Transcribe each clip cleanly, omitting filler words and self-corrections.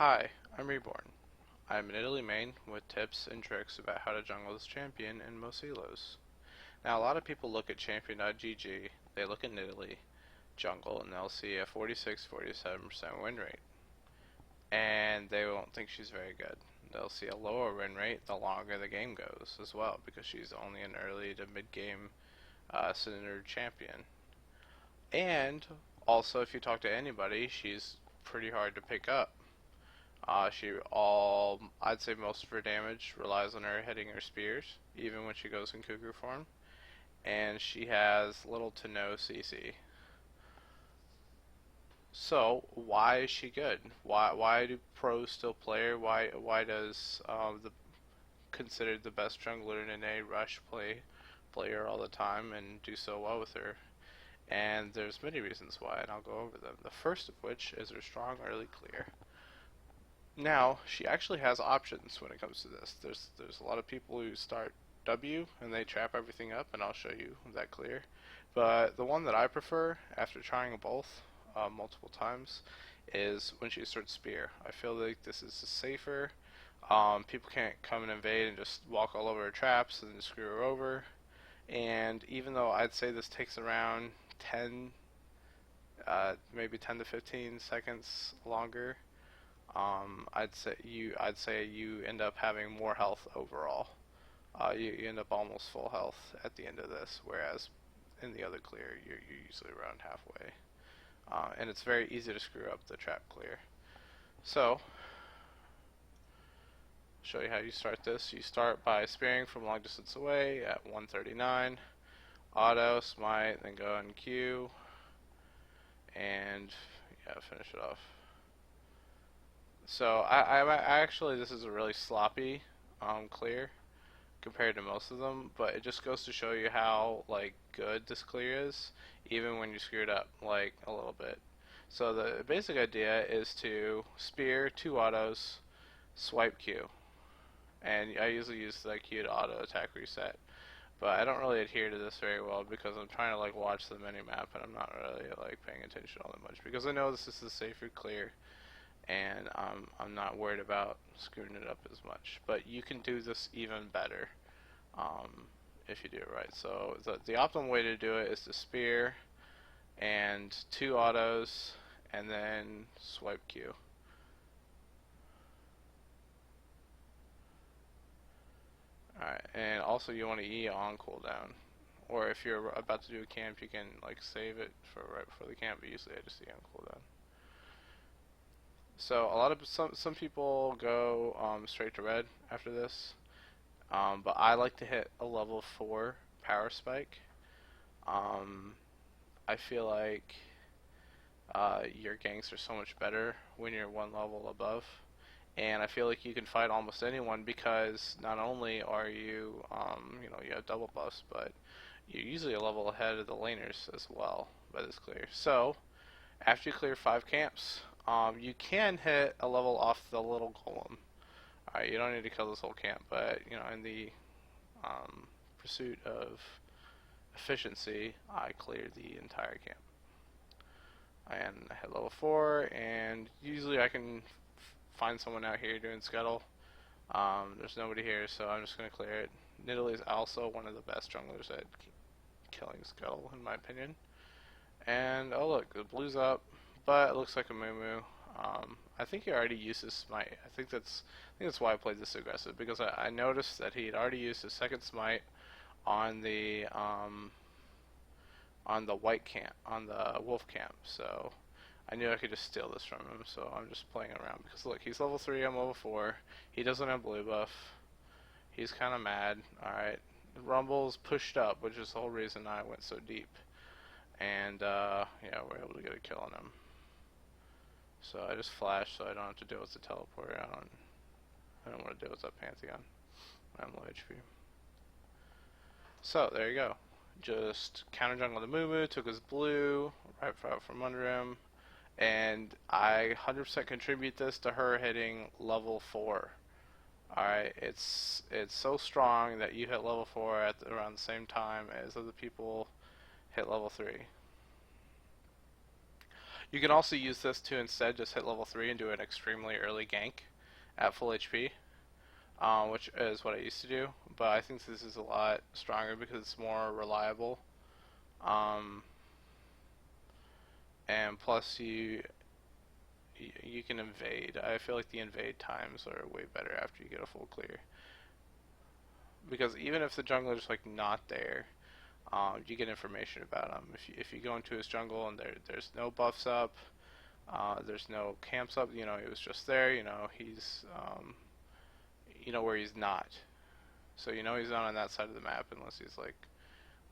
Hi, I'm Reborne. I'm an Nidalee main with tips and tricks about how to jungle this champion in most elos. Now, a lot of people look at champion.gg, they look at Nidalee jungle, and they'll see a 46-47% win rate. And they won't think she's very good. They'll see a lower win rate the longer the game goes as well, because she's only an early to mid game centered champion. And also, if you talk to anybody, she's pretty hard to pick up. I'd say most of her damage relies on her hitting her spears, even when she goes in Cuckoo form, and she has little to no CC. So why is she good? Why do pros still play her? Why does the considered the best jungler in NA rush play her all the time and do so well with her? And there's many reasons why, and I'll go over them. The first of which is her strong early clear. Now, she actually has options when it comes to this. There's a lot of people who start W and they trap everything up, and I'll show you that clear. But the one that I prefer, after trying both multiple times, is when she starts Spear. I feel like this is safer. People can't come and invade and just walk all over her traps and screw her over. And even though I'd say this takes around 10, maybe 10 to 15 seconds longer, I'd say you end up having more health overall. You end up almost full health at the end of this, whereas in the other clear you're usually around halfway. And it's very easy to screw up the trap clear. So, show you how you start this. You start by spearing from long distance away at 139, auto, smite, then go in Q, and yeah, finish it off. So I actually, this is a really sloppy clear compared to most of them, but it just goes to show you how like good this clear is, even when you screw it up like a little bit. So the basic idea is to spear 2 autos, swipe Q, and I usually use the Q to auto attack reset. But I don't really adhere to this very well because I'm trying to like watch the mini map and I'm not really like paying attention all that much because I know this is the safer clear and I'm not worried about screwing it up as much. But you can do this even better if you do it right. So the optimal way to do it is to spear and 2 autos and then swipe Q. Alright, and also you want to E on cooldown. Or if you're about to do a camp, you can like save it for right before the camp, but usually I just E on cooldown. So a lot of some people go straight to red after this, but I like to hit a level 4 power spike. I feel like your ganks are so much better when you're one level above, and I feel like you can fight almost anyone because not only are you, you have double buffs, but you're usually a level ahead of the laners as well by this clear. So after you clear 5 camps, you can hit a level off the little golem. Alright, you don't need to kill this whole camp, but in the pursuit of efficiency, I cleared the entire camp. And I hit level 4, and usually I can find someone out here doing scuttle. There's nobody here, so I'm just going to clear it. Nidalee is also one of the best junglers at killing scuttle, in my opinion. And oh look, the blue's up, but it looks like a Moo. I think he already used his smite. I think that's why I played this aggressive, because I noticed that he had already used his second smite on the white camp, on the wolf camp. So I knew I could just steal this from him. So I'm just playing around because look, he's level 3, I'm level 4. He doesn't have blue buff. He's kind of mad. All right, Rumble's pushed up, which is the whole reason I went so deep. And yeah, we're able to get a kill on him. So I just flashed so I don't have to deal with the teleport. I don't want to deal with that Pantheon. I'm low HP. So there you go. Just counter jungle the Moo, took his blue right out from under him, and I 100% contribute this to her hitting level 4. Alright, it's so strong that you hit level 4 at around the same time as other people hit level 3. You can also use this to instead just hit level 3 and do an extremely early gank at full HP, which is what I used to do. But I think this is a lot stronger because it's more reliable. Um, and plus you can invade. I feel like the invade times are way better after you get a full clear. Because even if the jungler's like not there, you get information about him. If you go into his jungle and there's no buffs up, there's no camps up. You know, he was just there. You know, he's you know where he's not. So you know he's not on that side of the map unless he's like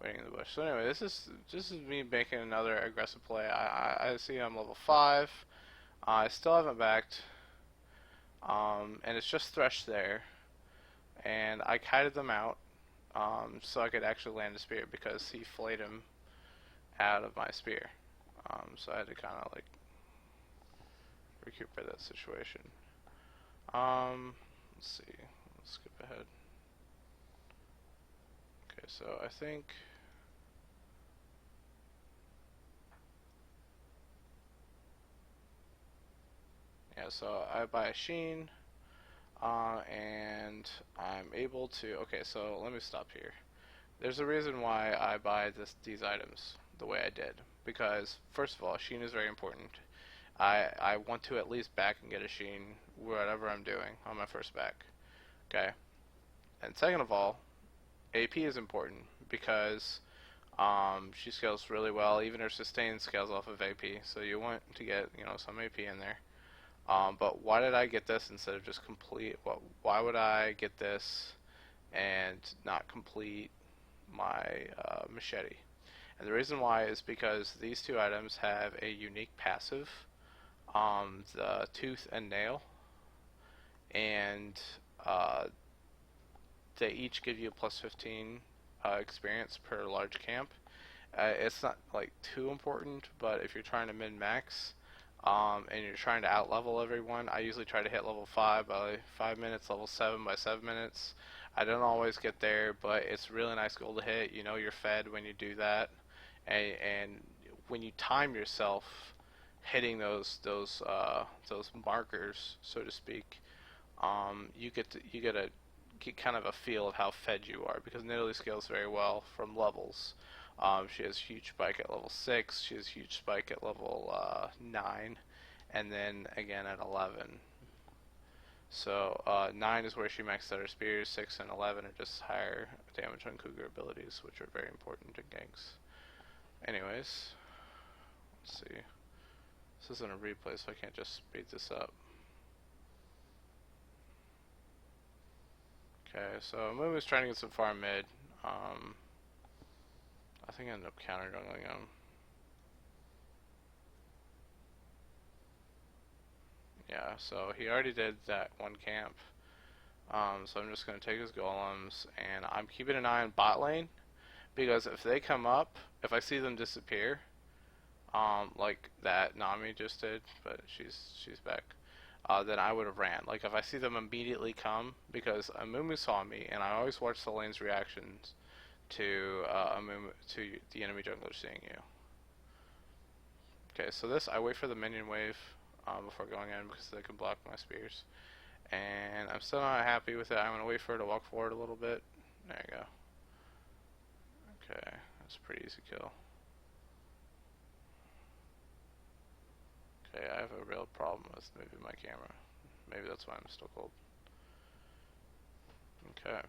waiting in the bush. So anyway, this is me making another aggressive play. I see I'm level 5. I still haven't backed, and it's just Thresh there, and I kited them out, so I could actually land a spear because he flayed him out of my spear. So I had to kind of like recuperate that situation. Let's see. Let's skip ahead. Okay, so I think. Yeah, so I buy a Sheen, and I'm able to. Okay, so let me stop here. There's a reason why I buy these items the way I did. Because, first of all, Sheen is very important. I want to at least back and get a Sheen whatever I'm doing on my first back. Okay? And second of all, AP is important because she scales really well. Even her sustain scales off of AP. So you want to get, you know, some AP in there. But why did I get this instead of just complete? Why would I get this and not complete my machete? And the reason why is because these two items have a unique passive, the tooth and nail, and they each give you a plus 15 experience per large camp. It's not like too important, but if you're trying to min-max, and you're trying to out-level everyone, I usually try to hit level 5 by 5 minutes, level 7 by 7 minutes. I don't always get there, but it's really nice goal to hit. You know you're fed when you do that, and when you time yourself hitting those markers, so to speak, you get a get kind of a feel of how fed you are because Nidalee scales very well from levels. She has huge spike at level 6, she has huge spike at level 9, and then again at 11. So 9 is where she maxed out her spears, 6 and 11 are just higher damage on Cougar abilities, which are very important in ganks. Anyways, let's see. This isn't a replay, so I can't just speed this up. Okay, so Moon's trying to get some farm mid. I think I ended up counter jungling him. Yeah, so he already did that one camp. So I'm just going to take his golems, and I'm keeping an eye on bot lane, because if they come up, if I see them disappear, like that Nami just did, but she's back, then I would have ran. Like if I see them immediately come, because Amumu saw me, and I always watch the lane's reactions to to the enemy jungler seeing you. Okay, so this I wait for the minion wave before going in because they can block my spears, and I'm still not happy with it. I'm gonna wait for her to walk forward a little bit. There you go. Okay, that's a pretty easy kill. Okay, I have a real problem with moving my camera. Maybe that's why I'm still cold. Okay,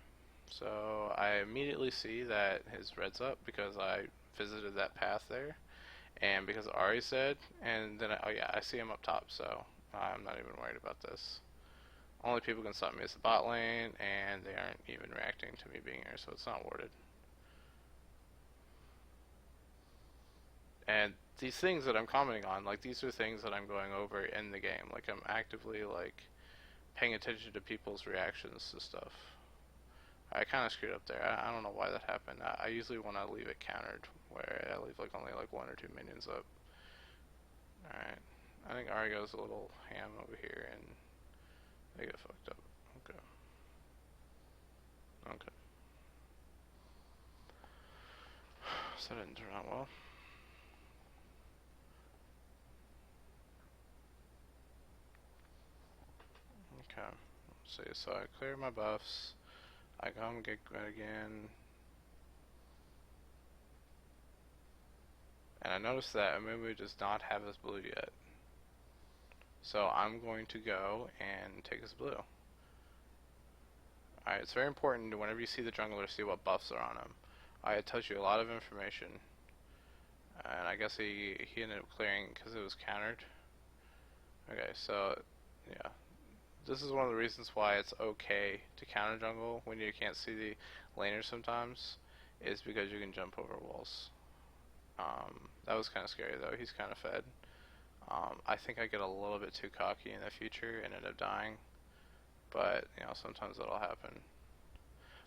so I immediately see that his red's up because I visited that path there, and because Ari's dead, and then oh yeah, I see him up top, so I'm not even worried about this. Only people can stop me is the bot lane, and they aren't even reacting to me being here, so it's not warded. And these things that I'm commenting on, like these are things that I'm going over in the game. Like I'm actively like paying attention to people's reactions to stuff. I kind of screwed up there. I don't know why that happened. I usually want to leave it countered, where I leave like only like 1 or 2 minions up. Alright. I think Ari goes a little ham over here, and they get fucked up. Okay. Okay. So that didn't turn out well. see, so I clear my buffs. I come get good again. And I noticed that Amumu does not have his blue yet. So I'm going to go and take his blue. Alright, it's very important whenever you see the jungler, see what buffs are on him. It tells you a lot of information. And I guess he ended up clearing because it was countered. Okay, so yeah. This is one of the reasons why it's okay to counter jungle when you can't see the laner sometimes, is because you can jump over walls. That was kind of scary though, he's kind of fed. I think I get a little bit too cocky in the future and end up dying. But you know, sometimes that'll happen.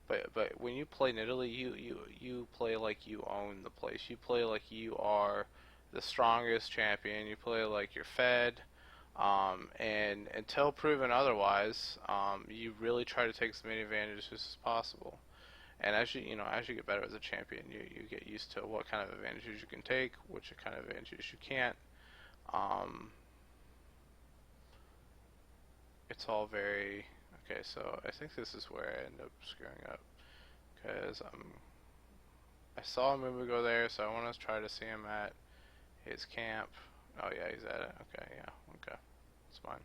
But when you play Nidalee, you play like you own the place. You play like you are the strongest champion. You play like you're fed. And until proven otherwise, you really try to take as many advantages as possible. And as you get better as a champion, you get used to what kind of advantages you can take, which kind of advantages you can't. It's all very okay. So I think this is where I end up screwing up, because I saw Mumu go there, so I want to try to see him at his camp. Oh yeah, he's at it. Okay, yeah, okay, it's fine.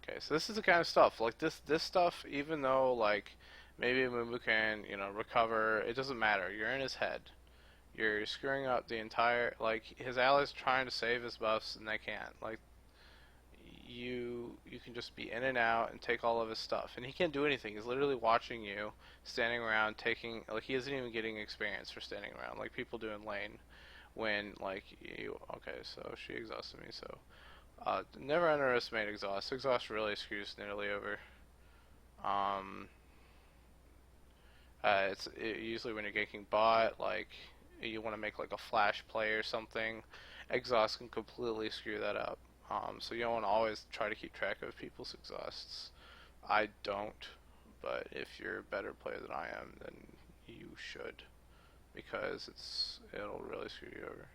Okay, so this is the kind of stuff like this stuff. Even though like maybe Mumu can recover, it doesn't matter. You're in his head. You're screwing up the entire, like, his allies trying to save his buffs and they can't. Like, you can just be in and out and take all of his stuff, and he can't do anything. He's literally watching you, standing around, taking, like, he isn't even getting experience for standing around, like people do in lane. When, like, okay, so she exhausted me, so, never underestimate exhaust. Exhaust really screws Nidalee over. It's usually when you're ganking bot, like, you want to make like a flash play or something, exhaust can completely screw that up. So you don't want to always try to keep track of people's exhausts. I don't, but if you're a better player than I am, then you should, because it'll really screw you over.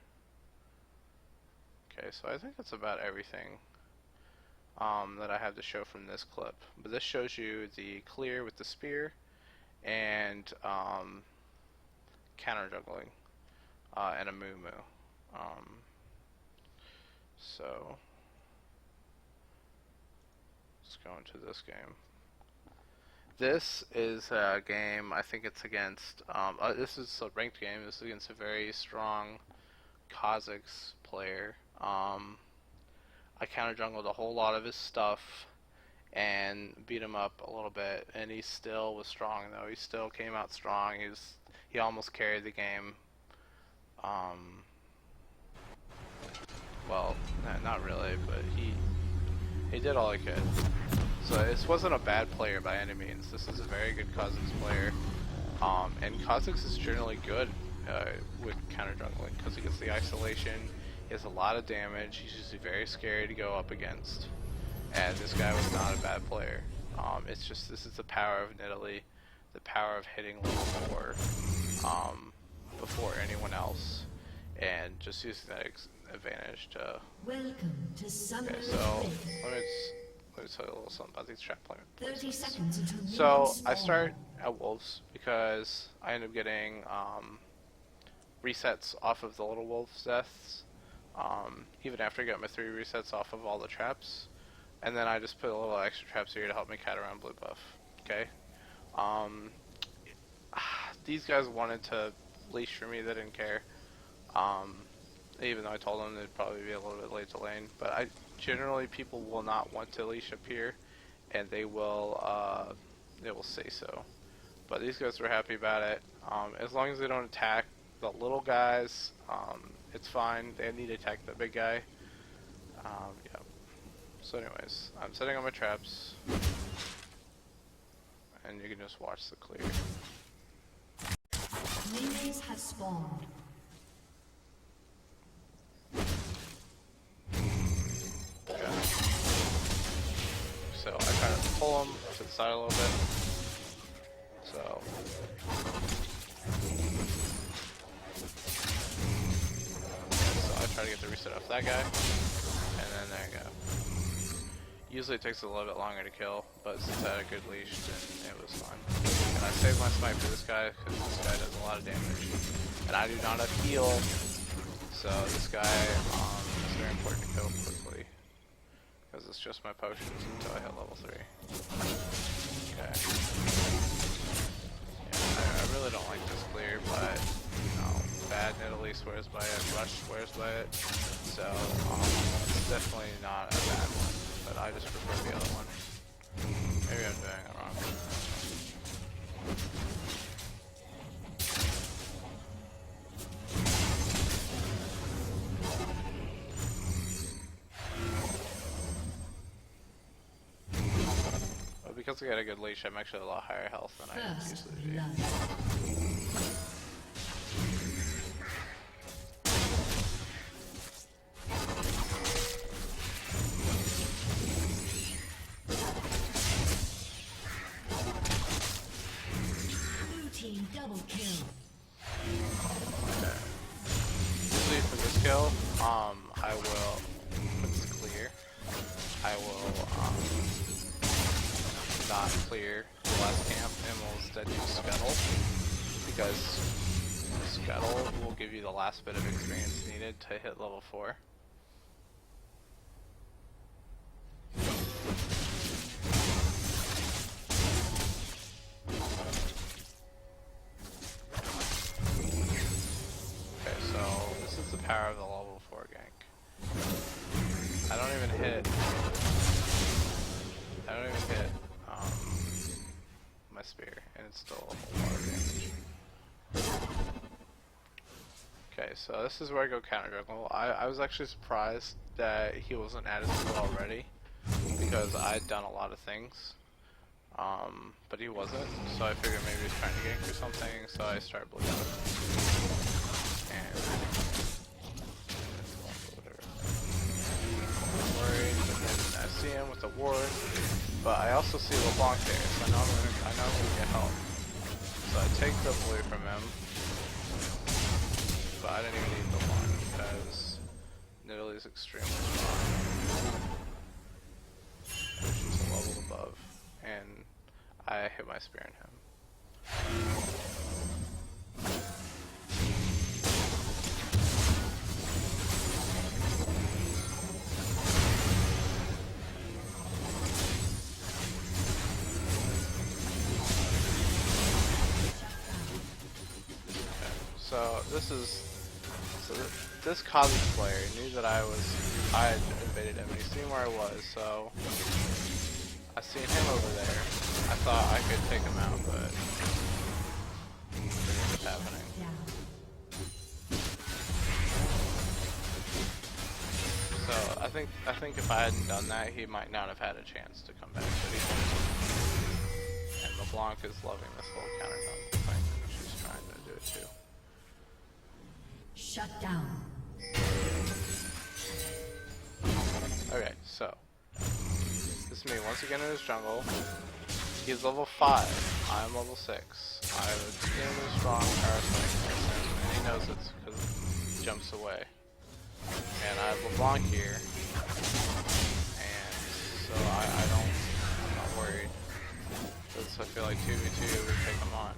Okay, so I think that's about everything that I have to show from this clip. But this shows you the clear with the spear and counter juggling. And a Mumu. So let's go into this game. This is a game, I think it's against, this is a ranked game. This is against a very strong Kha'Zix player. I counter jungled a whole lot of his stuff and beat him up a little bit, and he still was strong though. He still came out strong. He almost carried the game. Well, not really, but he did all he could. So this wasn't a bad player by any means. This is a very good Kha'Zix player. And Kha'Zix is generally good with counter jungling because he gets the isolation. He has a lot of damage. He's usually very scary to go up against. And this guy was not a bad player. It's just, this is the power of Nidalee, the power of hitting level 4 before anyone else, and just using that advantage to. Welcome to Summer. Okay, so let me tell you a little something about these trap players. 30 seconds until So I start at wolves because I end up getting resets off of the little wolves' deaths, even after I got my 3 resets off of all the traps, and then I just put a little extra traps here to help me cat around blue buff. Okay. These guys wanted to leash for me. They didn't care. Even though I told them they'd probably be a little bit late to lane, but generally people will not want to leash up here, and they will say so. But these guys were happy about it. As long as they don't attack the little guys, it's fine. They need to attack the big guy. Yeah. So anyways, I'm setting up my traps, and you can just watch the clear. Minions have spawned. Okay. So I try to pull him to the side a little bit. So I try to get the reset off that guy, and then there you go. Usually it takes a little bit longer to kill, but since I had a good leash, then it was fun. And I saved my smite for this guy, because this guy does a lot of damage. And I do not have heal, so this guy is very important to kill quickly. Because it's just my potions until I hit level 3. Okay. Yeah, I really don't like this clear, but, you know, bad Nidalee swears by it, Rush swears by it. So, it's definitely not a bad one. But I just prefer the other one. Maybe I'm doing it wrong. But because I got a good leash, I'm actually a lot higher health than I usually do. Double kill. Okay. Usually for this kill, I will, if it's clear, I will, not clear the last camp and will instead do Scuttle, because Scuttle will give you the last bit of experience needed to hit level 4. Power of the level 4 gank. I don't even hit my spear, and it's still a lot of damage. Okay, so this is where I go counter jungle. I was actually surprised that he wasn't added to it already, because I'd done a lot of things, but he wasn't, so I figured maybe he was trying to gank or something, so I started blue. And I see him with the ward, but I also see LeBlanc there, so I know I'm gonna get help. So I take the blue from him, but I didn't even need LeBlanc because Nidalee is extremely strong. She's a level above, and I hit my spear in him. So this college player knew that I had invaded him, and he seen where I was, so I seen him over there. I thought I could take him out, but it didn't end up happening. So I think if I hadn't done that, he might not have had a chance to come back, but he did. And LeBlanc is loving this whole counter jungle thing. She's trying to do it too. Shut down. Okay, so this is me once again in his jungle. He's level 5. I'm level 6. I have an extremely strong power strike against him, and he knows it because he jumps away. And I have LeBlanc here, and so I'm not worried. Because I feel like 2v2 would take him on.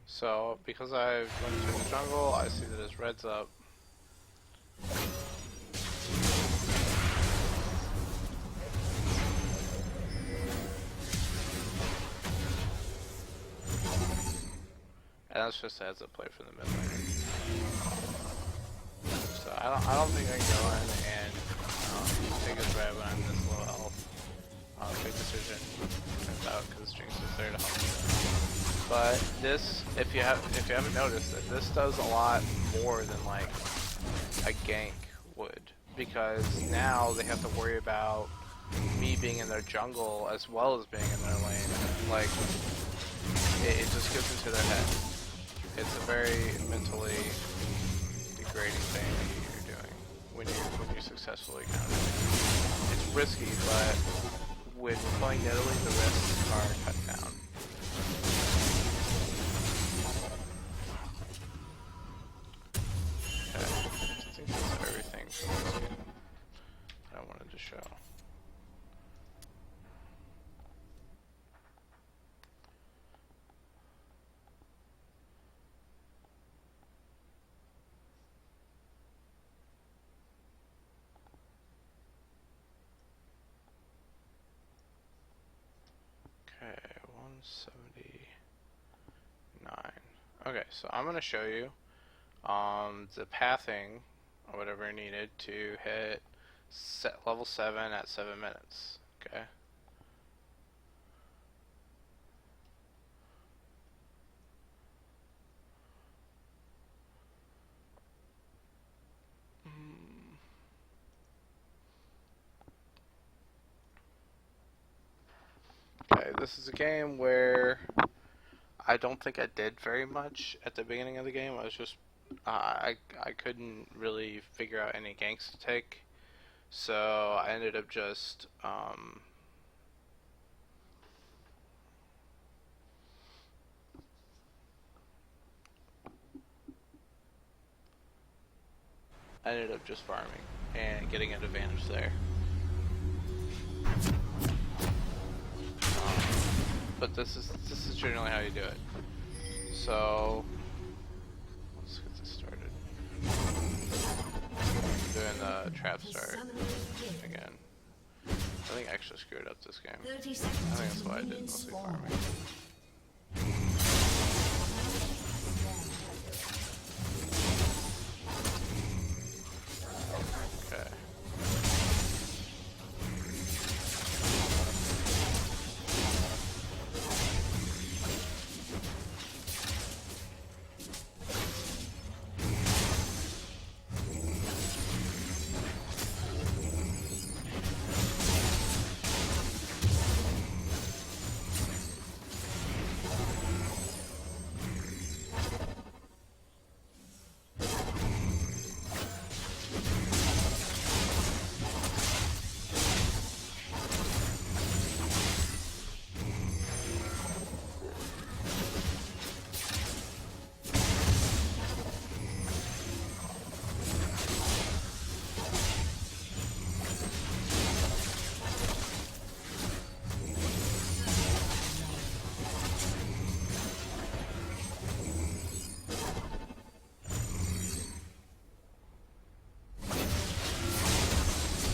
So, because I went to the jungle, I see that his red's up. And that's just a heads up play for the mid lane. So I don't think I can go in and take his red when I'm this low health. Big decision. Turns out because Jinx is there to help me. But this, if you haven't noticed, that this does a lot more than like a gank would, because now they have to worry about me being in their jungle as well as being in their lane. Like it just gets into their head. It's a very mentally degrading thing that you're doing when you successfully counter. It's risky, but when playing Nidalee, the risks are cut down. Okay, I think that's everything from this game that I wanted to show. Okay, 179. Okay, so I'm going to show you the pathing or whatever needed to hit level 7 at 7 minutes. Okay. Okay, this is a game where I don't think I did very much at the beginning of the game. I was just I couldn't really figure out any ganks to take, so I ended up just farming and getting an advantage there. But this is generally how you do it. So let's get this started. I'm doing the trap start again. I think I actually screwed up this game. I think that's why I did mostly farming. Okay.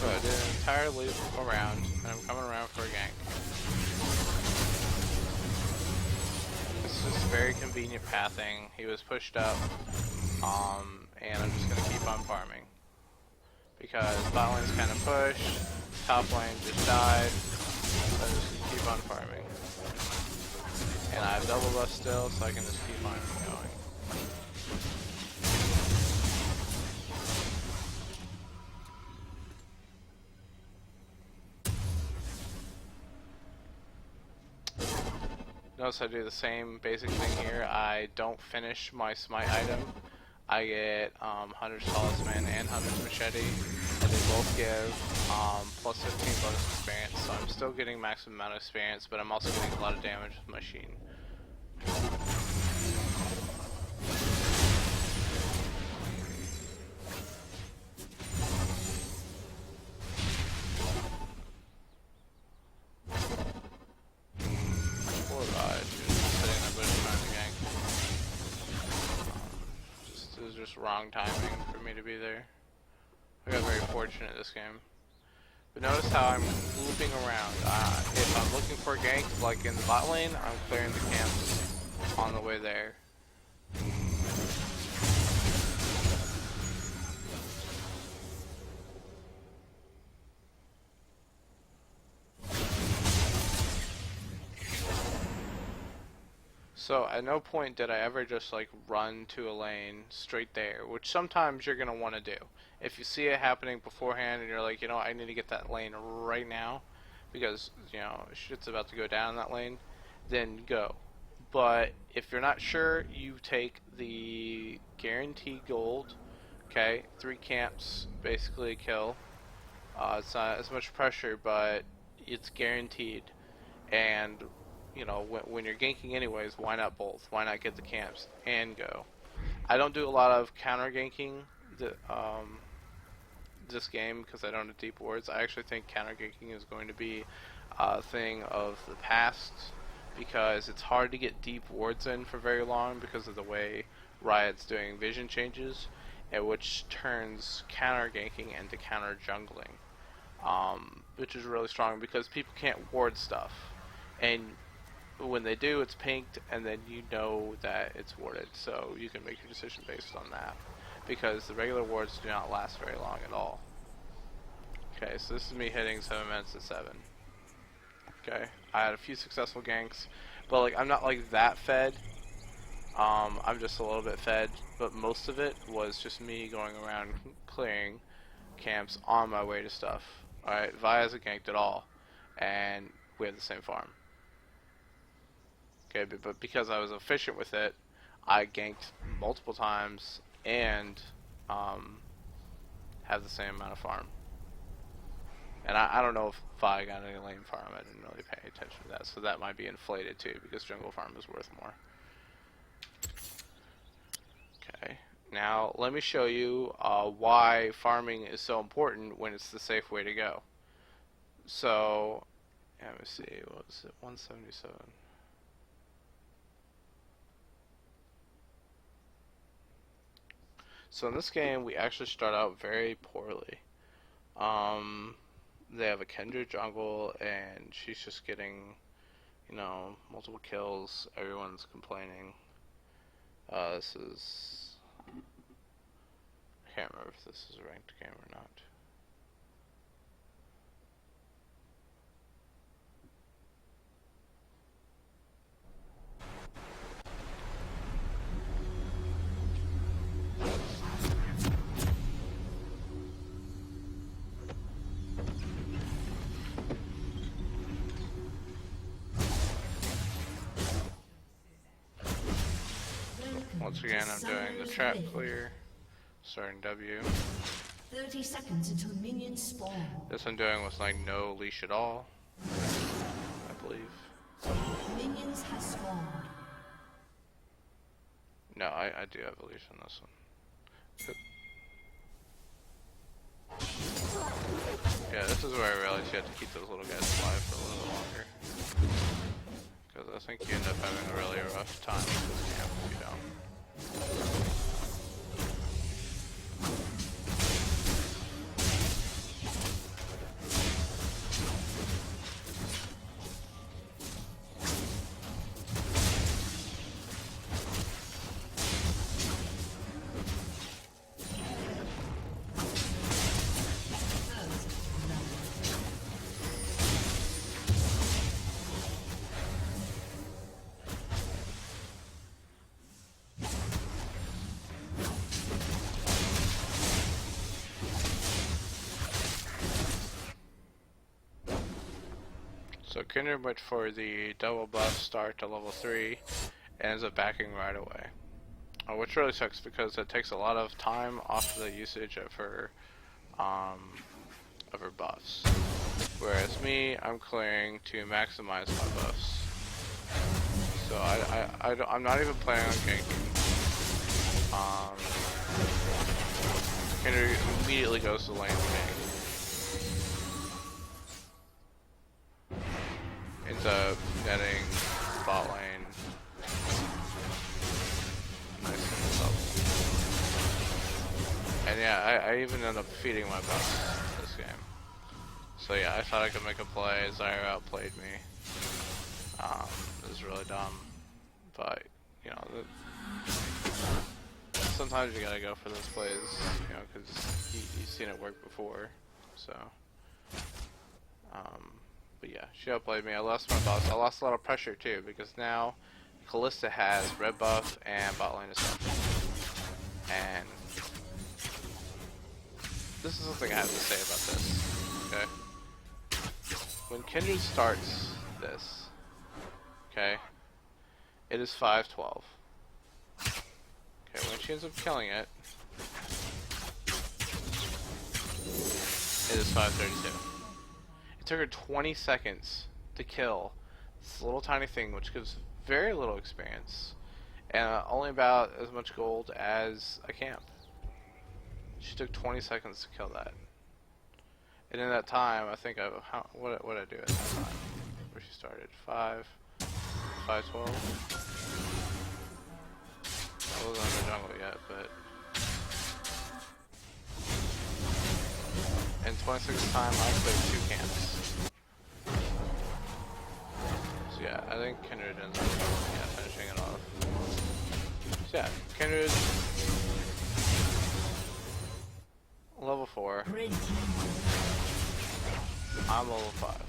So I did an entire loop around, and I'm coming around for a gank. This is very convenient pathing. He was pushed up, and I'm just gonna keep on farming. Because bot lane's kind of pushed, top lane just died, so I'm just gonna keep on farming. And I have double buff still, so I can just keep on going. Notice I do the same basic thing here. I don't finish my smite item. I get Hunter's Talisman and Hunter's Machete, and they both give plus 15 bonus experience, so I'm still getting maximum amount of experience, but I'm also getting a lot of damage with my Sheen. Just wrong timing for me to be there. I got very fortunate this game. But notice how I'm looping around. If I'm looking for a gank, like in the bot lane, I'm clearing the camps on the way there. So at no point did I ever just like run to a lane straight there, which sometimes you're going to want to do. If you see it happening beforehand and you're like, you know, I need to get that lane right now because, you know, shit's about to go down in that lane, then go. But if you're not sure, you take the guaranteed gold, okay, 3 camps, basically a kill, It's not as much pressure, but it's guaranteed. And when you're ganking anyways, why not both? Why not get the camps and go? I don't do a lot of counter ganking this game because I don't have deep wards. I actually think counter ganking is going to be a thing of the past because it's hard to get deep wards in for very long because of the way Riot's doing vision changes, which turns counter ganking into counter jungling, which is really strong because people can't ward stuff, and when they do, it's pinked, and then you know that it's warded, so you can make your decision based on that. Because the regular wards do not last very long at all. Okay, so this is me hitting 7 minutes to 7. Okay, I had a few successful ganks, but like I'm not like that fed. I'm just a little bit fed, but most of it was just me going around clearing camps on my way to stuff. Alright, Vi hasn't ganked at all, and we had the same farm. Okay, but because I was efficient with it, I ganked multiple times and have the same amount of farm. And I don't know if Vi got any lane farm. I didn't really pay attention to that, so that might be inflated too because jungle farm is worth more. Okay, now let me show you why farming is so important when it's the safe way to go. So, yeah, let me see, what was it, 177. So in this game, we actually start out very poorly. They have a Kendra jungle, and she's just getting, multiple kills. Everyone's complaining. This is... I can't remember if this is a ranked game or not. Once again, I'm doing the trap clear, starting W. 30 seconds until minions spawn. This I'm doing with like no leash at all, I believe. Minions have spawned. No, I do have a leash on this one. Yeah, this is where I realized you have to keep those little guys alive for a little longer. Because I think you end up having a really rough time with this camp if you don't. So Kinder went for the double buff start to level 3 and ends up backing right away. Which really sucks because it takes a lot of time off the usage of her buffs. Whereas me, I'm clearing to maximize my buffs. So I'm not even planning on ganking. Kinder immediately goes to lane to gank. Ends up netting bot lane. Nice level. And yeah, I even end up feeding my buffs this game. So yeah, I thought I could make a play. Zyra outplayed me. It was really dumb. But, sometimes you gotta go for those plays, because you've seen it work before. So, but yeah, she outplayed me. I lost my buffs. I lost a lot of pressure too, because now Kalista has red buff and bot lane ascension. And this is something I have to say about this, okay? When Kindred starts this, okay, it is 5-12. Okay, when she ends up killing it, It is 532. It took her 20 seconds to kill this little tiny thing, which gives very little experience, and only about as much gold as a camp. She took 20 seconds to kill that. And in that time, I think what did I do at that time? Where she started? 5:12. I wasn't in the jungle yet, but in 26 time, I played 2 camps. So yeah, I think Kindred ends up finishing it off. So yeah, Kindred level 4. Red team. I'm level 5.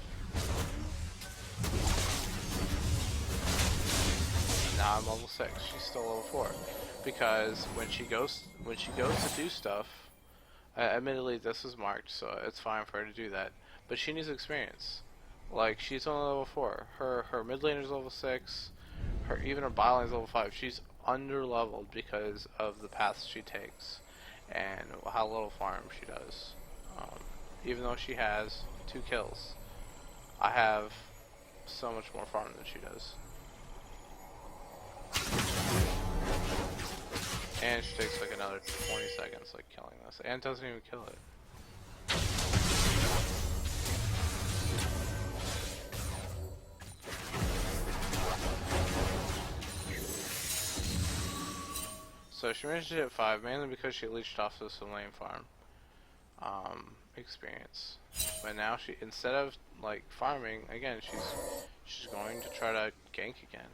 Now I'm level 6. She's still level 4 because when she goes to do stuff, admittedly this is marked, so it's fine for her to do that. But she needs experience. Like, she's only level 4. Her mid laner is level 6. Even her bot lane is level 5. She's under leveled because of the paths she takes and how little farm she does. Even though she has 2 kills, I have so much more farm than she does. And she takes like another 20 seconds like killing this, and doesn't even kill it. So she managed to hit 5 mainly because she leached off of some lane farm experience. But now she, instead of like farming again, she's going to try to gank again.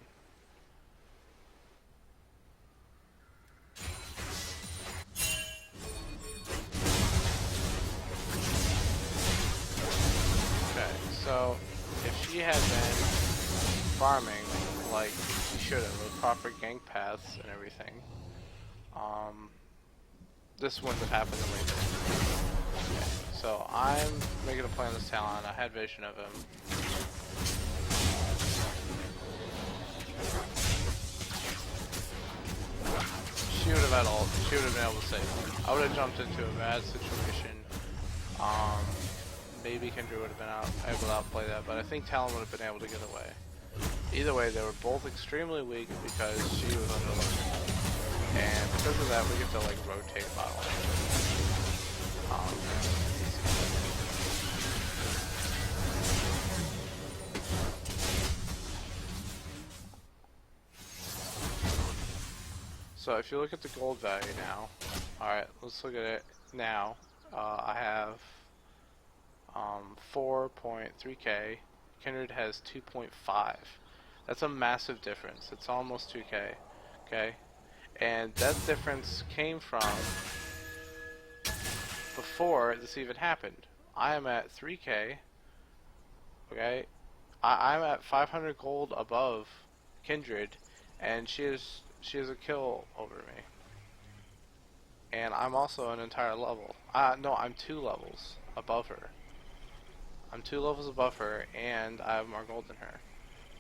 Okay, so if she had been farming like she should have, with proper gank paths and everything, this wouldn't have happened in late game. Okay, so I'm making a play on this Talon. I had vision of him. She would have had ult. She would have been able to save him. I would have jumped into a bad situation. Maybe Kendra would have been able to outplay that, but I think Talon would have been able to get away. Either way, they were both extremely weak because she was under. And because of that, we get to like rotate bottom lane. So if you look at the gold value now, alright, let's look at it now. I have 4.3k. Kindred has 2.5. That's a massive difference. It's almost 2k. Okay? And that difference came from before this even happened. I am at 3k. Okay? I'm at 500 gold above Kindred, and she has a kill over me. And I'm also an entire level. No, I'm 2 levels above her. I'm 2 levels above her, and I have more gold than her.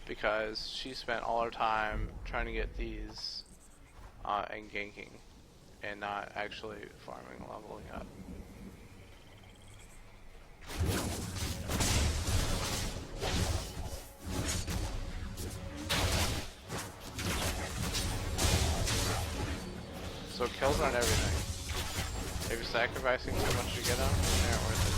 Because she spent all her time trying to get these and ganking, and not actually farming and leveling up. So kills aren't everything. If you're sacrificing too much to get them, they aren't worth it.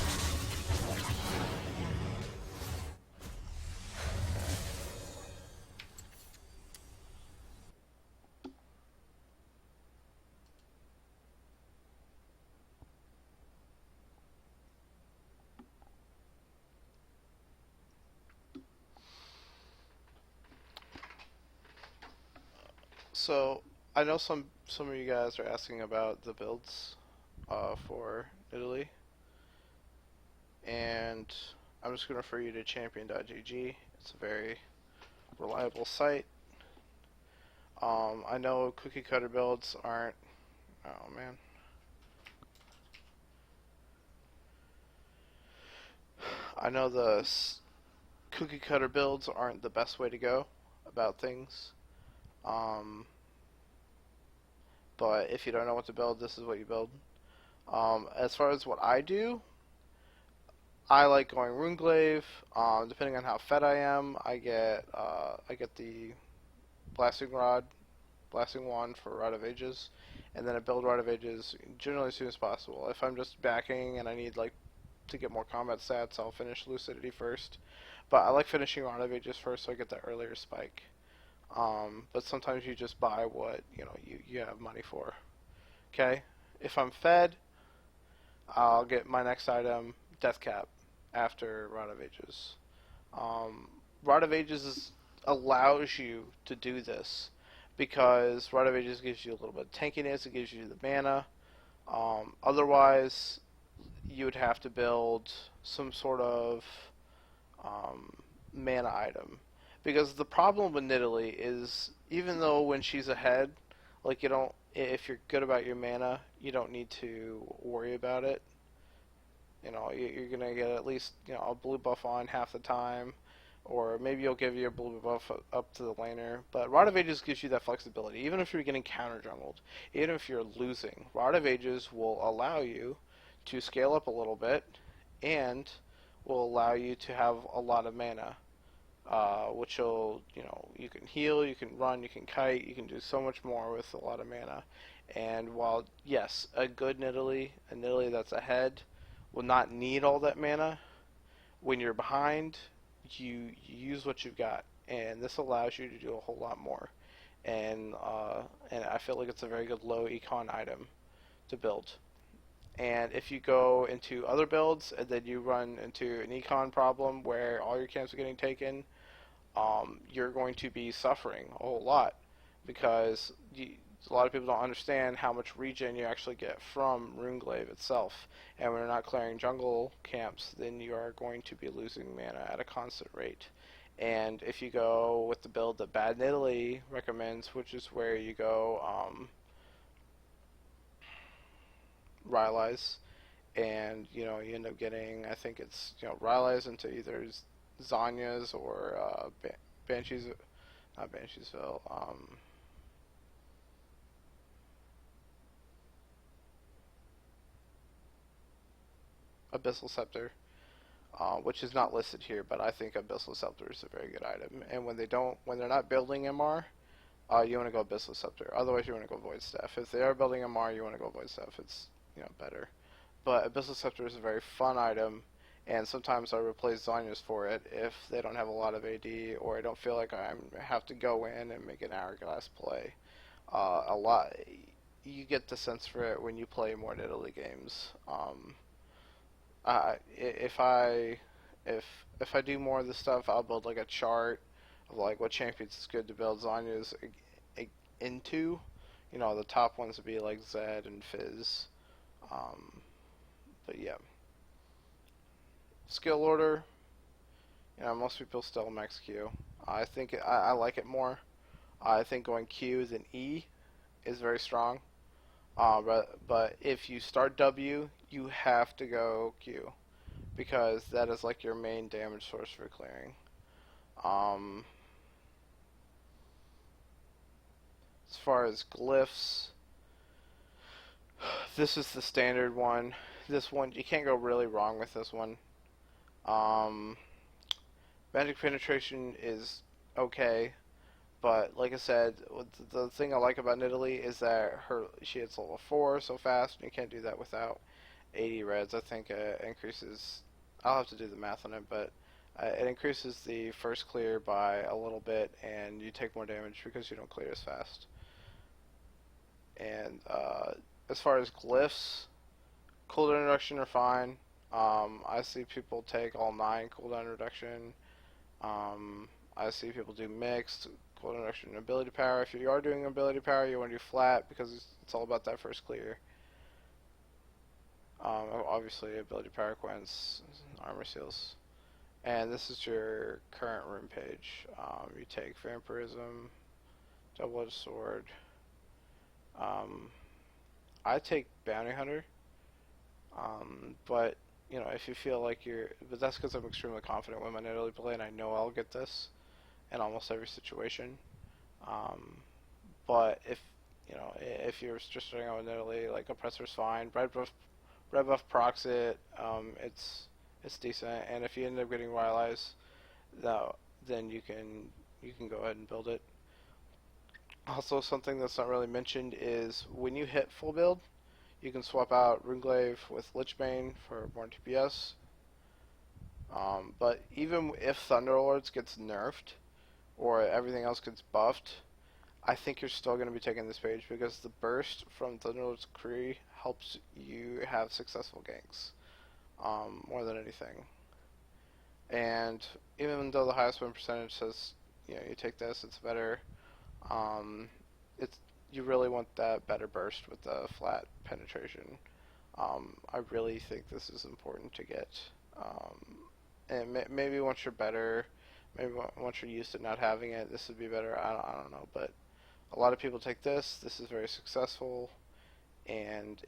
So I know some of you guys are asking about the builds for Nidalee, and I'm just going to refer you to champion.gg. It's a very reliable site. I know cookie cutter builds aren't. Oh man. I know the cookie cutter builds aren't the best way to go about things. But if you don't know what to build, this is what you build. As far as what I do, I like going Runeglaive. Depending on how fed I am, I get the blasting rod, blasting wand for Rod of Ages, and then I build Rod of Ages generally as soon as possible. If I'm just backing and I need like to get more combat stats, I'll finish Lucidity first. But I like finishing Rod of Ages first so I get that earlier spike. But sometimes you just buy what you have money for. Okay, if I'm fed, I'll get my next item Death Cap after Rod of Ages. Um, Rod of allows you to do this because Rod of Ages gives you a little bit of tankiness. It gives you the mana. Otherwise, you would have to build some sort of um, mana item. Because the problem with Nidalee is, even though when she's ahead, like you don't, if you're good about your mana, you don't need to worry about it. You're gonna get at least a blue buff on half the time, or maybe you'll give you a blue buff up to the laner. But Rod of Ages gives you that flexibility, even if you're getting counter jungled, even if you're losing. Rod of Ages will allow you to scale up a little bit, and will allow you to have a lot of mana. Which will, you can heal, you can run, you can kite, you can do so much more with a lot of mana. And while, yes, a Nidalee that's ahead, will not need all that mana, when you're behind, you use what you've got. And this allows you to do a whole lot more. And I feel like it's a very good low econ item to build. And if you go into other builds and then you run into an econ problem where all your camps are getting taken, you're going to be suffering a whole lot because a lot of people don't understand how much regen you actually get from Runeglaive itself. And when you're not clearing jungle camps, then you are going to be losing mana at a constant rate. And if you go with the build that Bad Nidalee recommends, which is where you go Rylai's, and you end up getting, I think it's Rylai's into either Zanya's or Banshee's, not Bansheesville, Abyssal Scepter, which is not listed here, but I think Abyssal Scepter is a very good item. And when they're not building MR, you want to go Abyssal Scepter. Otherwise, you want to go Void Staff. If they are building MR, you want to go Void Staff. It's better. But Abyssal Scepter is a very fun item, and sometimes I replace Zanyas for it if they don't have a lot of AD, or I don't feel like I have to go in and make an hourglass play. A lot, you get the sense for it when you play more Nidalee games. If I do more of this stuff, I'll build like a chart of like what champions is good to build Zanyas into. The top ones would be like Zed and Fizz. But yeah, skill order. Most people still max Q. I think I like it more. I think going Q than E is very strong. But if you start W, you have to go Q because that is like your main damage source for clearing. As far as glyphs, this is the standard one. This one, you can't go really wrong with this one. Magic penetration is okay, but like I said, the thing I like about Nidalee is that she hits level 4 so fast, and you can't do that without 80 reds. I think it increases, I'll have to do the math on it, but it increases the first clear by a little bit, and you take more damage because you don't clear as fast. And as far as glyphs, cooldown reduction are fine. I see people take all 9 cooldown reduction. I see people do mixed cooldown reduction and ability power. If you are doing ability power, you want to do flat because it's all about that first clear. Obviously, ability power quints, armor seals. And this is your current room page. You take vampirism, double-edged sword. I take bounty hunter. But if you feel like but that's because I'm extremely confident with my Nidalee play, and I know I'll get this in almost every situation. But if you're just starting out with Nidalee, like Oppressor's fine. Red buff procs it. It's decent, and if you end up getting Wild Eyes, though, then you can go ahead and build it. Also, something that's not really mentioned is when you hit full build, you can swap out Runeglaive with Lichbane for more TPS. But even if Thunderlords gets nerfed or everything else gets buffed, I think you're still going to be taking this page because the burst from Thunderlord's Kree helps you have successful ganks more than anything. And even though the highest win percentage says you take this, it's better. Um, it's you really want that better burst with the flat penetration. I really think this is important to get. And maybe once you're better, maybe once you're used to not having it, this would be better. I don't know, but a lot of people take this. This is very successful, and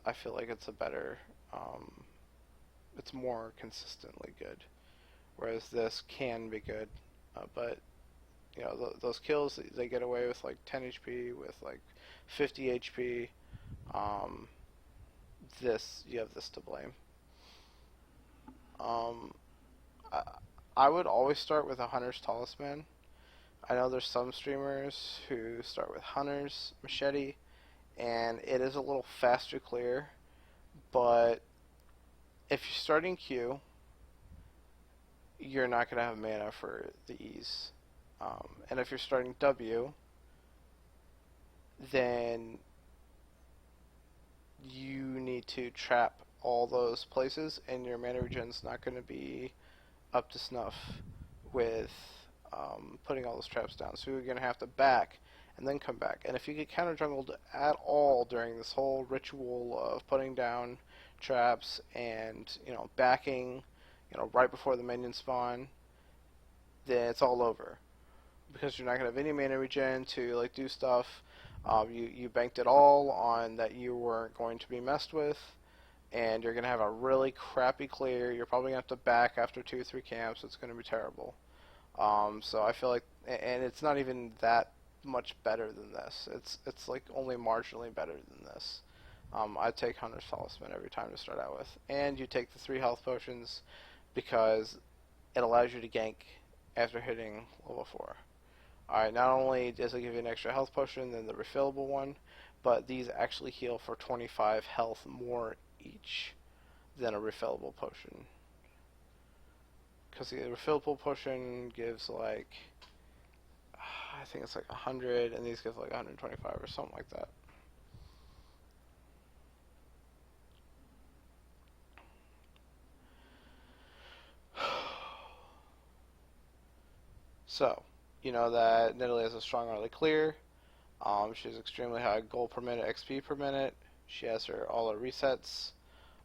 I feel like it's a better, it's more consistently good. Whereas this can be good, but those kills they get away with like 10 HP with like 50 HP. Um, this you have this to blame. Um, I, I would always start with a Hunter's Talisman. I know there's some streamers who start with Hunter's Machete, and it is a little faster clear, but if you're starting Q, you're not going to have mana for the E's. And if you're starting W, then you need to trap all those places, and your mana regen's not going to be up to snuff with putting all those traps down. So you're going to have to back and then come back. And if you get counter jungled at all during this whole ritual of putting down traps and backing, right before the minions spawn, then it's all over because you're not going to have any mana regen to like do stuff. You banked it all on that you weren't going to be messed with, and you're going to have a really crappy clear. You're probably going to have to back after 2 or 3 camps. It's going to be terrible. So I feel like, and it's not even that much better than this. It's like only marginally better than this. I take Hunter's Talisman every time to start out with, and you take the 3 health potions because it allows you to gank after hitting level 4. Alright, not only does it give you an extra health potion than the refillable one, but these actually heal for 25 health more each than a refillable potion. Because the refillable potion gives like, I think it's like 100, and these give like 125 or something like that. So, you know that Nidalee has a strong early clear. She has extremely high gold per minute, XP per minute. She has all her resets.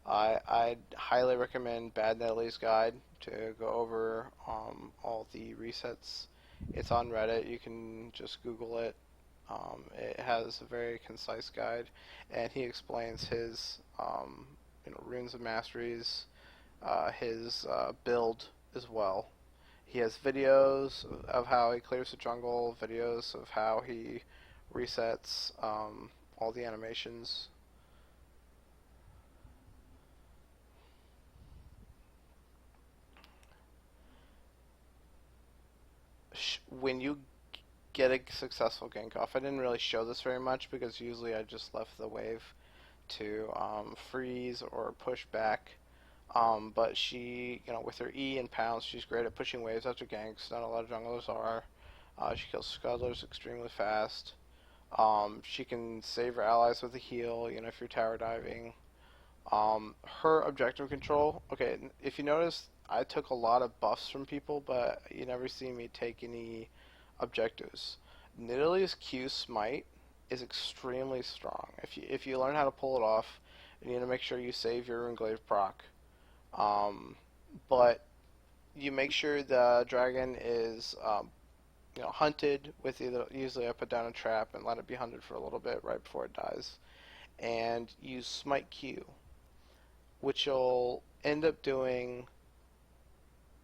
I'd highly recommend Bad Nidalee's Guide to go over all the resets. It's on Reddit. You can just Google it. It has a very concise guide, and he explains his runes of masteries, his build as well. He has videos of how he clears the jungle, videos of how he resets all the animations. When you get a successful gank off, I didn't really show this very much because usually I just left the wave to freeze or push back. But she, with her E and pounce, she's great at pushing waves after ganks. Not a lot of junglers are. She kills scuttlers extremely fast. She can save her allies with a heal, if you're tower diving. Her objective control, okay, if you notice, I took a lot of buffs from people, but you never see me take any objectives. Nidalee's Q Smite is extremely strong. If you learn how to pull it off, you need to make sure you save your Runeglaive proc. But you make sure the dragon is hunted with usually I put down a trap and let it be hunted for a little bit right before it dies, and use Smite Q, which will end up doing.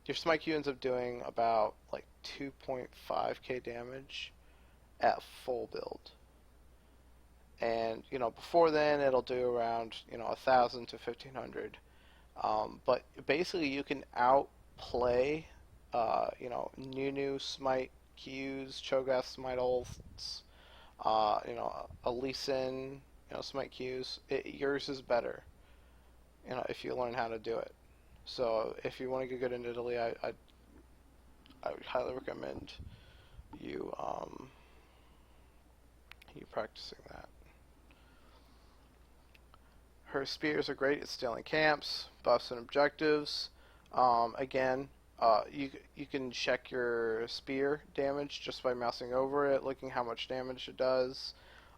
Your Smite Q ends up doing about like 2.5k damage at full build. And before then it'll do around 1,000 to 1,500. But basically, you can outplay, Nunu Smite Qs, Cho'Gath Smite ults, a Lee Sin, Smite Qs. Yours is better, if you learn how to do it. So if you want to get good in Nidalee, I would highly recommend you you practicing that. Her spears are great at stealing camps, buffs, and objectives. Again, you can check your spear damage just by mousing over it, looking how much damage it does.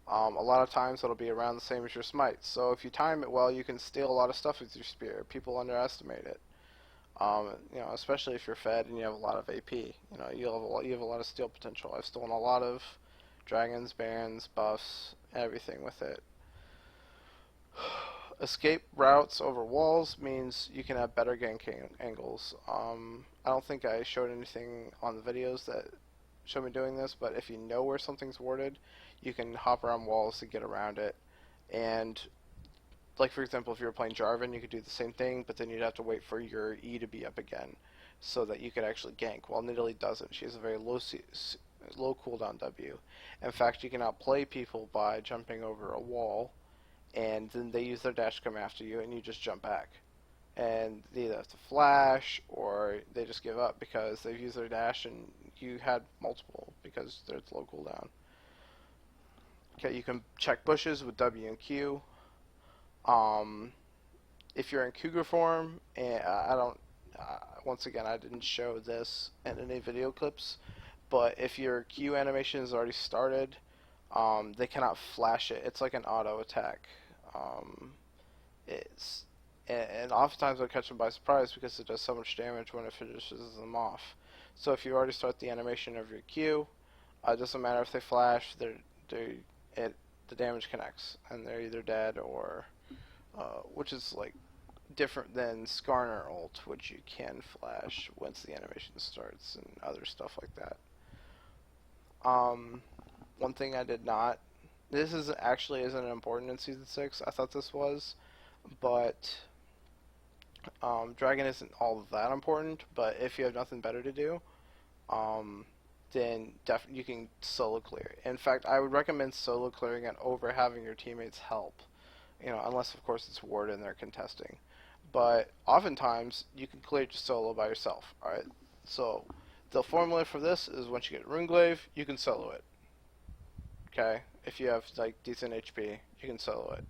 A lot of times it'll be around the same as your smite. So if you time it well, you can steal a lot of stuff with your spear. People underestimate it. Especially if you're fed and you have a lot of AP. You have a lot of steal potential. I've stolen a lot of dragons, barons, buffs, everything with it. Escape routes over walls means you can have better ganking angles. I don't think I showed anything on the videos that show me doing this, but if you know where something's warded, you can hop around walls to get around it. And like for example, if you were playing Jarvan, you could do the same thing, but then you'd have to wait for your E to be up again, so that you could actually gank. While Nidalee doesn't. She has a very low cooldown W. In fact, you can outplay people by jumping over a wall, and then they use their dash to come after you, and you just jump back. And they either have to flash, or they just give up because they've used their dash, and you had multiple because there's low cooldown. Okay, you can check bushes with W and Q. If you're in Cougar form, and I don't, once again, I didn't show this in any video clips, but if your Q animation is already started, they cannot flash it. It's like an auto attack. It's and oftentimes it'll catch them by surprise because it does so much damage when it finishes them off. So if you already start the animation of your Q, it doesn't matter if they flash. The damage connects, and they're either dead or, which is like different than Skarner ult, which you can flash once the animation starts, and other stuff like that. One thing I did not. This is actually isn't important in Season 6. I thought this was, but Dragon isn't all that important. But if you have nothing better to do, then you can solo clear. In fact, I would recommend solo clearing it over having your teammates help. Unless of course it's ward and they're contesting. But oftentimes you can clear just solo by yourself. All right. So the formula for this is once you get Runeglaive, you can solo it. Okay. If you have like decent HP, you can solo it.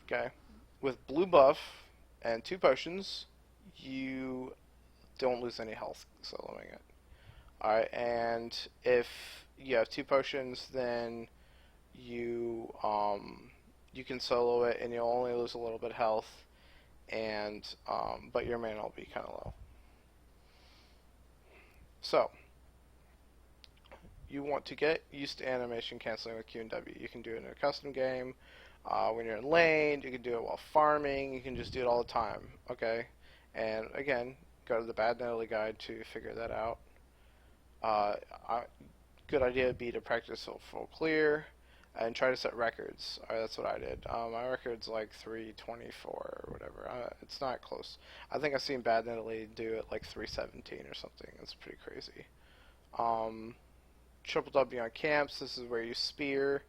Okay. With blue buff and 2 potions, you don't lose any health soloing it. Alright, and if you have 2 potions, then you you can solo it and you'll only lose a little bit of health, and but your mana will be kind of low. So you want to get used to animation canceling with Q and W. You can do it in a custom game. When you're in lane, you can do it while farming. You can just do it all the time. Okay, and again, go to the Bad Nidalee guide to figure that out. Good idea would be to practice a full clear and try to set records. Alright, that's what I did. My record's like 324 or whatever. It's not close. I think I've seen Bad Nidalee do it like 317 or something. It's pretty crazy. Triple W on camps. This is where you spear,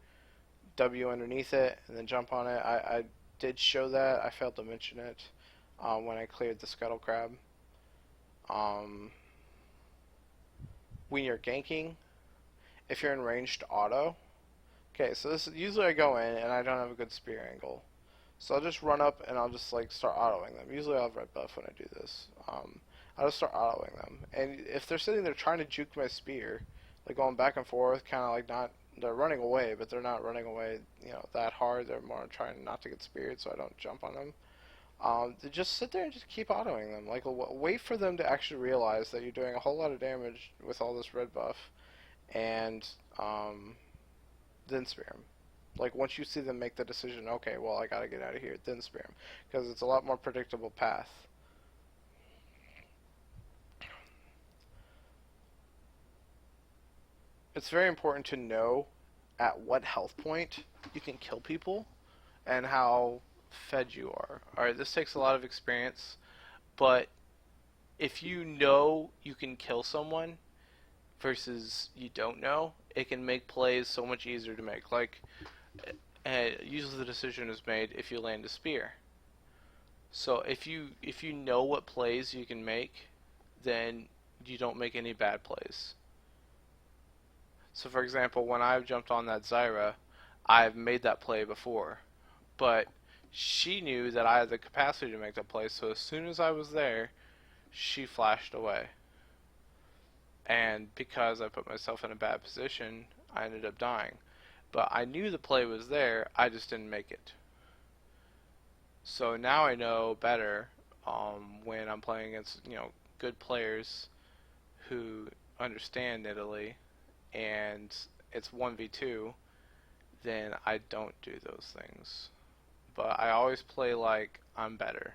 W underneath it, and then jump on it. I did show that. I failed to mention it when I cleared the Scuttle Crab. When you're ganking, if you're in ranged auto, okay, so this usually I go in and I don't have a good spear angle, so I'll just run up and I'll just like start autoing them. Usually I'll have red buff when I do this. I'll just start autoing them, and if they're sitting there trying to juke my spear, like going back and forth, kind of like they're running away, but they're not running away, that hard. They're more trying not to get speared, so I don't jump on them. To just sit there and just keep autoing them. Like, wait for them to actually realize that you're doing a whole lot of damage with all this red buff, and then spear them. Like, once you see them make the decision, okay, well, I gotta get out of here, then spear them. Because it's a lot more predictable path. It's very important to know at what health point you can kill people, and how fed you are. Alright, this takes a lot of experience, but if you know you can kill someone versus you don't know, it can make plays so much easier to make. Like, usually the decision is made if you land a spear. So if you know what plays you can make, then you don't make any bad plays. So for example, when I've jumped on that Zyra, I've made that play before, but she knew that I had the capacity to make that play. So as soon as I was there, she flashed away. And because I put myself in a bad position, I ended up dying. But I knew the play was there, I just didn't make it. So now I know better when I'm playing against good players who understand Nidalee and it's 1v2, then I don't do those things. But I always play like I'm better.